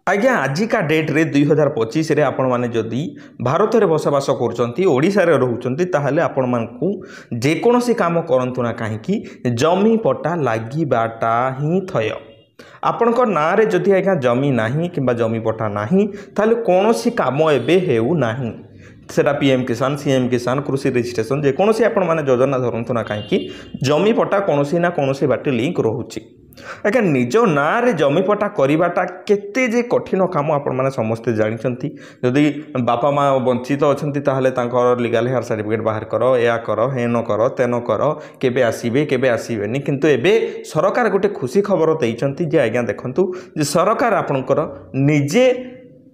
आज्ञा आजिका डेट रे 2025 रे आपण माने जदि भारत में बसवास कर रोचंती ताहले आपण मानकू जेकोसी काम करंतु ना कहीं जमी पट्टा लागिबाटा ही थय। आपण ना रे जदि आज्ञा जमी नाही किंबा जमी पट्टा नाही ताहले कोनोसी काम एबे हेउ नाही। सेटा पीएम किसान सीएम किसान कृषि रजिस्ट्रेशन जेकोसी आपण माने योजना धरंतु ना कहीं जमी पट्टा कोनोसी ना कोनोसी बाटे लिंक रोचे। आज्ञा निज ना रे जमी पट्टा करवाटा केते जे कठिन काम आपण माने समस्ते जानते। जदि बापा माँ वंचित अच्छा ताहले तांकर लीगल हेयर सर्टिफिकेट बाहर कर या कर हे न कर तेन कर केबे आसीबे केबे आसीबेनी किंतु एबे सरकार गोटे खुशी खबर देइचंती जे आज्ञा देखंतु जे सरकार आपणकर निजे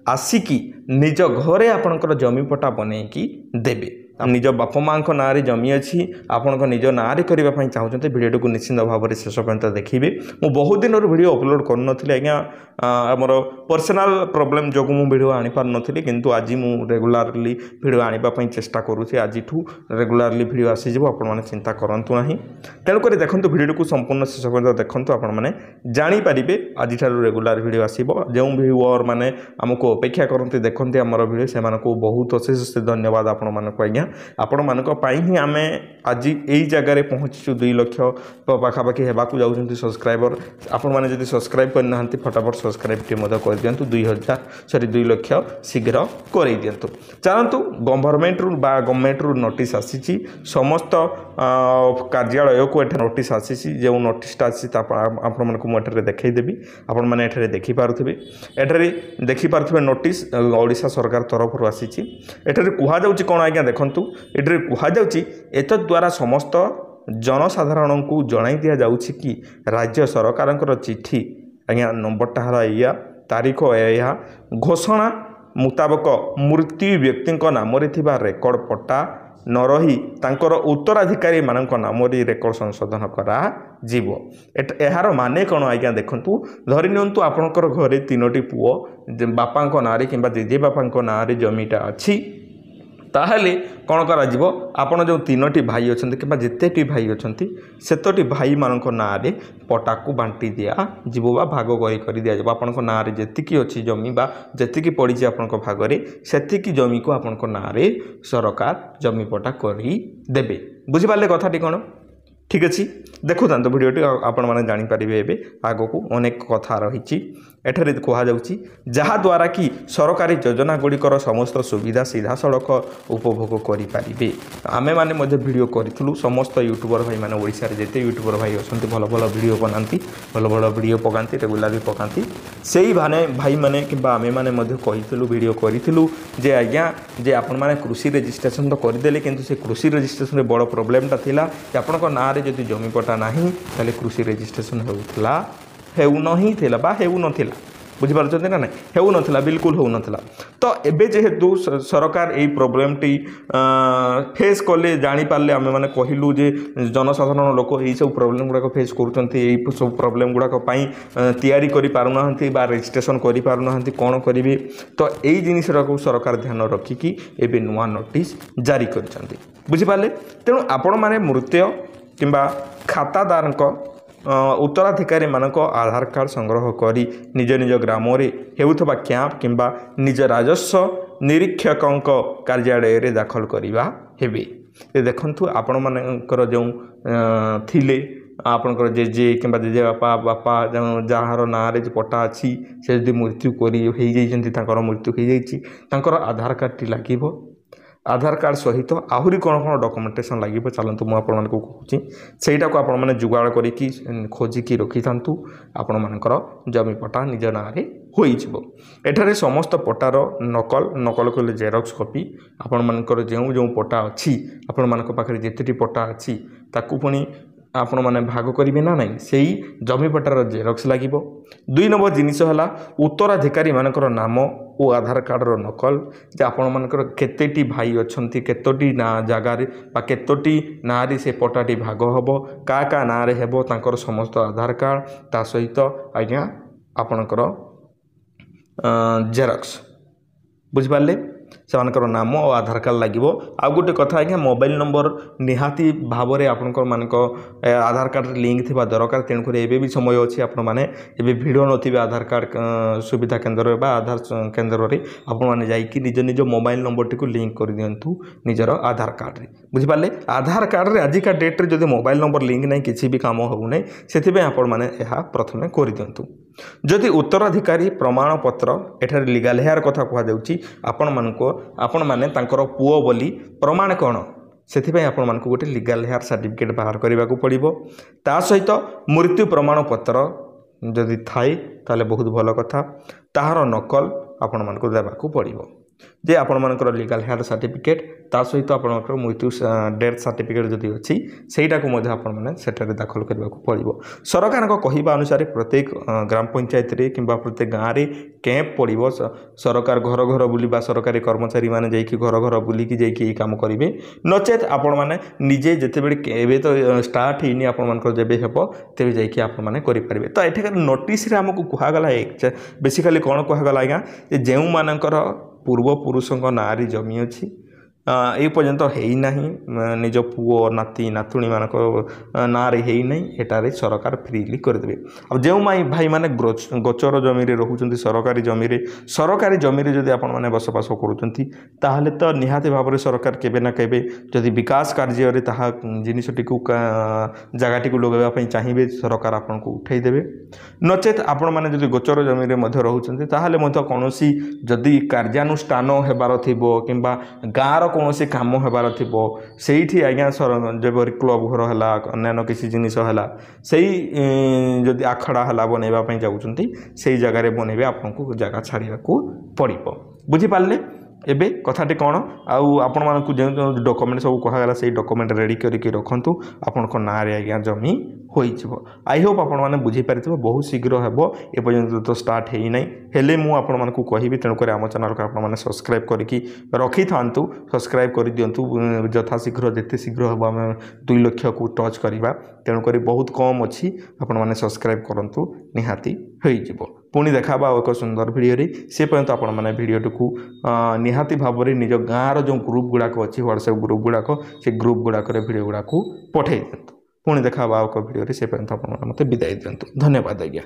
आसिकी निज घरे आपणकर जमी पट्टा बनैकी देबे। निज बापा माँ ना जमी अच्छी आपण निज ना करने चाहते भिडियो को निश्चिंत भाव में शेष पर्यंत देखिए। मु बहुत दिन वीडियो अपलोड कर नी आज्ञा आमर पर्सनाल प्रोब्लेम जो मुझे वीडियो आनी पार नी किंतु आज मु रेगुलारली वीडियो आने चेष्टा करुँचे। आज रेगुलारली वीडियो आसीज आपने चिंता करूँ ना तेणुक देखो वीडियो को संपूर्ण शेष पर्यंत देखो आपने जानीपारे आज रेगुलार वीडियो आसो जो व्यूअर मैंने आमको अपेक्षा करते देखते आमर वीडियो से बहुत अशेष धन्यवाद आपण मानक आज्ञा आपण मानक ही आम आज यही जगार पहुँचीचु 2 लाख पाखापाखि होगाक जाऊँच सब्सक्राइबर। आपण मैंने जब सब्सक्राइब करना फटाफट सब्सक्राइब कर दिंतु 2 लाख शीघ्र कर दिंतु। चलतु गवर्नमेंट रु नोटिस आसी समस्त कार्यालय को एठ नोटिस आसी जो नोटिसटा आसी मुझे देखईदेवी आपण मैंने एठारे देखिपारे एठारे देखिपारे नोटिस ओडिशा सरकार तरफ आसी एठारे कहुच्छी कौन आज्ञा देखु एठारे कहुच्छी एतद्वारा समस्त जनसाधारण को जनाई दि जाउछि कि राज्य सरकार चिठी आज्ञा नंबरटा है या तारीख या घोषणा मुताबक मृत्यु व्यक्ति नाम रेकर्ड पट्टा न रही तांकर उत्तराधिकारी मानक नाम रेकर्ड संशोधन करा जीवो। यार माने कौन आज्ञा देखंतु धरि नियंतु आपनकर घरे 3टी पुओ बापा ना कि जेजे बापा ना जमीटा अच्छी ताहले कौन करा जीवो आपण जो 3टी भाई अच्छा कि जितेटी भाई अच्छा सेतटी भाई मानक ना पट्टा को बांटी दिया जीव बा भाग कर दि जाव आपण ना जी अच्छी जमी बा जी पड़ी आपण भागे से जमी को आपण ना सरकार जमी पट्टा करदे। बुझिपारे कथाटी कौन ठीक अच्छे देखु था भिडियोटी आपण मैंने जानीपारे एवं आग को अनेक कथा रही एठारे कहुच्छी जहाद्वारा कि सरकारी योजना गुड़िकर समस्त सुविधा सीधा सड़क उपभोग करें। आमे माने वीडियो करूँ समस्त यूट्यूबर भाई मैंने ओडिशा रे जेते यूट्यूबर भाई अच्छा भल भल वीडियो बनाती भल भल वीडियो पकाती रेगुलार भी पकाती से भाई मैंने कि आमे माने कहीलु वीडियो करूँ जे आज्ञा जे आपण मैंने कृषि रजिस्ट्रेशन तो करदे कि से कृषि रजिस्ट्रेशन बड़ प्रोब्लेमटा थिला कि आपण ना जदि जमी पट्टा नहीं ताले कृषि रजिस्ट्रेशन होउथला हेउ नहीं थिला बा हेउ नथिला बुझिपारुछन्ते ना नहीं हेउ नथिला बिल्कुल होउ नथिला। तो एबे जेहेतु सरकार एई प्रोब्लेमटी फेस कले जानी पारले आमे माने कहिलु जे जनसाधारण लोक एई सब प्रोब्लेम गुडा फेस करूछन्ते एई सब प्रोब्लेम गुडा पई तयारी करि पारुनाहंती बा रजिस्ट्रेशन करि पारुनाहंती कोन करिवे। तो एई जिनिसरा को सरकार ध्यान रखिकी एबे नुवा नोटिस जारी करछन्ती बुझिपारले। तेणु आपण माने मृत्यु किंबा खातादार उत्तराधिकारी मानक आधार कार्ड संग्रह करी निज निज ग्राम हेउथबा कैंप किंबा निज राजस्व निरीक्षकों कार्यालय रे दाखल करिबा हेबे। देखंतु आपण मानकर जो थिले आपणकर जेजे कि जेजे बापा बापा जार ना पट्टा अच्छी से जब मृत्यु कर मृत्यु हो जाती आधार कार्ड लगे आधार कार्ड सहित आहरी कौन कौन डॉक्यूमेंटेशन लगे चलतु मुझे कहूँ सहीटा को आपण मैंने जुगाड़ करी खोजिकी रखी था आपण मानकर जमी पट्टा निज ना होठारे समस्त पट्टार नकल नकल कले जेरक्स कॉपी आपण मानकर जो जो पट्टा अच्छी आपण मान पाखे जितेटी पट्टा अच्छी ताकू पुणी आपण मैंने भाग करेंगे ना नहीं से जमी पट्टार जेरक्स लगे। 2 नंबर जिनिस है उत्तराधिकारी मानकर नाम और आधार कार्ड नकल जे आपण मानकर केतेटी भाई अच्छा केतोटी ना जगार केतोटी ना से पट्टाटी भाग हम का ना हेबो तांकर समस्त आधार कार्ड ता सहित आज्ञा आपणकर जेरक्स बुझिपारे। ସେମାନଙ୍କର ନାମ ଆଉ ଆଧାର କାର୍ଡ଼ ଲାଗିବ। ଆଉ ଗୋଟେ କଥା ଆଜ୍ଞା, ମୋବାଇଲ୍ ନମ୍ବର ନିହାତି ଭାବରେ ଆପଣଙ୍କ ଆଧାର କାର୍ଡ଼ରେ ଲିଙ୍କ୍ ଥିବା ଦରକାର। ତେଣୁକରି ଏବେ ବି ସମୟ ଅଛି, ଆପଣମାନେ ଏବେ ଭିଡ଼ ନଥିବେ ଆଧାର କାର୍ଡ଼ ସୁବିଧା କେନ୍ଦ୍ରରେ ବା ଆଧାର କେନ୍ଦ୍ରରେ ଆପଣମାନେ ଯାଇକି ନିଜ ମୋବାଇଲ୍ ନମ୍ବରଟିକୁ ଲିଙ୍କ୍ କରିଦିଅନ୍ତୁ ନିଜର ଆଧାର କାର୍ଡ଼ରେ। ବୁଝିପାରିଲେ? ଆଧାର କାର୍ଡ଼ରେ ଆଜିକା ଡେଟ୍ରେ ଯଦି ମୋବାଇଲ୍ ନମ୍ବର ଲିଙ୍କ୍ ନାହିଁ କିଛି ବି କାମ ହେଉନାହିଁ। ସେଥିପାଇଁ ଆପଣମାନେ ଏହା ପ୍ରଥମେ କରିଦିଅନ୍ତୁ। ଯଦି ଉତ୍ତରାଧିକାରୀ ପ୍ରମାଣପତ୍ର, ଏଠାରେ ଲିଗାଲ୍ ହେୟାର କଥା କୁହାଯାଉଛି, ଆପଣମାନେ ତାଙ୍କର ପୁଅ ବୋଲି ପ୍ରମାଣ କ'ଣ, ସେଥିପାଇଁ ଆପଣମାନଙ୍କୁ ଗୋଟେ ଲିଗାଲ୍ ହେୟାର ସାର୍ଟିଫିକେଟ୍ ବାହାର କରିବାକୁ ପଡ଼ିବ। ତା ସହିତ ମୃତ୍ୟୁ ପ୍ରମାଣପତ୍ର ଯଦି ଥାଏ ତାହେଲେ ବହୁତ ଭଲ କଥା, ତାହାର ନକଲ ଆପଣମାନଙ୍କୁ ଦେବାକୁ ପଡ଼ିବ। ଯେ ଆପଣମାନଙ୍କର ଲିଗାଲ୍ ହେୟାର ସାର୍ଟିଫିକେଟ୍ ତା ସହିତ ଆପଣଙ୍କର ମୃତ୍ୟୁ ଡେଥ୍ ସାର୍ଟିଫିକେଟ୍ ଯଦି ଅଛି ସେଇଟାକୁ ମଧ୍ୟ ଆପଣମାନେ ସେଠାରେ ଦାଖଲ କରିବାକୁ ପଡ଼ିବ। ସରକାରଙ୍କ କହିବା ଅନୁସାରେ ପ୍ରତ୍ୟେକ ଗ୍ରାମ ପଞ୍ଚାୟତରେ କିମ୍ବା ପ୍ରତ୍ୟେକ ଗାଁରେ କ୍ୟାମ୍ପ ପଡ଼ିବ। ସରକାର ଘର ଘର ବୁଲିବା, ସରକାରୀ କର୍ମଚାରୀମାନେ ଯାଇକି ଘର ଘର ବୁଲିକି ଯାଇକି ଏଇ କାମ କରିବେ। ନଚେତ୍ ଆପଣମାନେ ନିଜେ ଯେତେବେଳେ, ଏବେ ତ ଷ୍ଟାର୍ଟ ହେଇନି, ଆପଣମାନଙ୍କର ଯେବେ ହେବ ତେବେ ଯାଇକି ଆପଣମାନେ କରିପାରିବେ। ତ ଏଠିକାର ନୋଟିସ୍ରେ ଆମକୁ କୁହାଗଲା, ବେସିକାଲି କ'ଣ କୁହାଗଲା ଆଜ୍ଞା, ଯେ ଯେଉଁମାନଙ୍କର ପୂର୍ବପୁରୁଷଙ୍କ ନାଁରେ ଜମି ଅଛି, ଏ ପର୍ଯ୍ୟନ୍ତ ହେଇନାହିଁ, ନିଜ ପୁଅ ନାତି ନାତୁଣୀମାନଙ୍କ ନାଁରେ ହେଇନାହିଁ, ଏଠାରେ ସରକାର ଫ୍ରିଲି କରିଦେବେ। ଆଉ ଯେଉଁ ଭାଇମାନେ ଗୋଚର ଜମିରେ ରହୁଛନ୍ତି, ସରକାରୀ ଜମିରେ ଯଦି ଆପଣମାନେ ବସବାସ କରୁଛନ୍ତି ତାହେଲେ ତ ନିହାତି ଭାବରେ ସରକାର କେବେ ନା କେବେ ଯଦି ବିକାଶ କାର୍ଯ୍ୟରେ ତାହା ଜିନିଷଟିକୁ ଜାଗାଟିକୁ ଲଗାଇବା ପାଇଁ ଚାହିଁବେ, ସରକାର ଆପଣଙ୍କୁ ଉଠାଇ ଦେବେ। ନଚେତ୍ ଆପଣମାନେ ଯଦି ଗୋଚର ଜମିରେ ମଧ୍ୟ ରହୁଛନ୍ତି ତାହେଲେ ମଧ୍ୟ କୌଣସି ଯଦି କାର୍ଯ୍ୟାନୁଷ୍ଠାନ ହେବାର ଥିବ କିମ୍ବା ଗାଁର କୌଣସି କାମ ହେବାର ଥିବ, ସେଇଠି ଆଜ୍ଞା ଯେପରି କ୍ଲବ୍ ଘର ହେଲା, ଅନ୍ୟାନ୍ୟ କିଛି ଜିନିଷ ହେଲା, ସେଇ ଯଦି ଆଖଡ଼ା ହେଲା ବନେଇବା ପାଇଁ ଯାଉଛନ୍ତି, ସେଇ ଜାଗାରେ ବନେଇବେ, ଆପଣଙ୍କୁ ଜାଗା ଛାଡ଼ିବାକୁ ପଡ଼ିବ। ବୁଝିପାରିଲେ? ଏବେ କଥାଟି କ'ଣ, ଆଉ ଆପଣମାନଙ୍କୁ ଯେଉଁ ଡକୁମେଣ୍ଟ ସବୁ କୁହାଗଲା ସେଇ ଡକୁମେଣ୍ଟ ରେଡ଼ି କରିକି ରଖନ୍ତୁ, ଆପଣଙ୍କ ନାଁରେ ଆଜ୍ଞା ଜମି ହୋଇଯିବ। ଆଇ ହୋପ୍ ଆପଣମାନେ ବୁଝିପାରିଥିବେ, ବହୁତ ଶୀଘ୍ର ହେବ, ଏପର୍ଯ୍ୟନ୍ତ ତ ଷ୍ଟାର୍ଟ ହେଇନାହିଁ, ହେଲେ ମୁଁ ଆପଣମାନଙ୍କୁ କହିବି। ତେଣୁକରି ଆମ ଚ୍ୟାନେଲକୁ ଆପଣମାନେ ସବସ୍କ୍ରାଇବ୍ କରିକି ରଖିଥାନ୍ତୁ, ସବସ୍କ୍ରାଇବ୍ କରିଦିଅନ୍ତୁ। ଯଥାଶୀଘ୍ର ଯେତେ ଶୀଘ୍ର ହେବ ଆମେ 2 ଲକ୍ଷକୁ ଟଚ୍ କରିବା। ତେଣୁକରି ବହୁତ କମ୍ ଅଛି, ଆପଣମାନେ ସବସ୍କ୍ରାଇବ୍ କରନ୍ତୁ, ନିହାତି ହୋଇଯିବ। ପୁଣି ଦେଖାବା ଆଉ ଏକ ସୁନ୍ଦର ଭିଡ଼ିଓରେ। ସେ ପର୍ଯ୍ୟନ୍ତ ଆପଣମାନେ ଭିଡ଼ିଓଟିକୁ ନିହାତି ଭାବରେ ନିଜ ଗାଁର ଯେଉଁ ଗ୍ରୁପ୍ ଗୁଡ଼ାକ ଅଛି, ହ୍ୱାଟ୍ସଆପ୍ ଗ୍ରୁପ୍ ଗୁଡ଼ାକ, ସେ ଗ୍ରୁପ୍ ଗୁଡ଼ାକରେ ଭିଡ଼ିଓ ଗୁଡ଼ାକୁ ପଠାଇ ଦିଅନ୍ତୁ। ପୁଣି ଦେଖାବା ଆଉ ଏକ ଭିଡ଼ିଓରେ। ସେ ପର୍ଯ୍ୟନ୍ତ ଆପଣମାନେ ମୋତେ ବିଦାୟ ଦିଅନ୍ତୁ। ଧନ୍ୟବାଦ ଆଜ୍ଞା।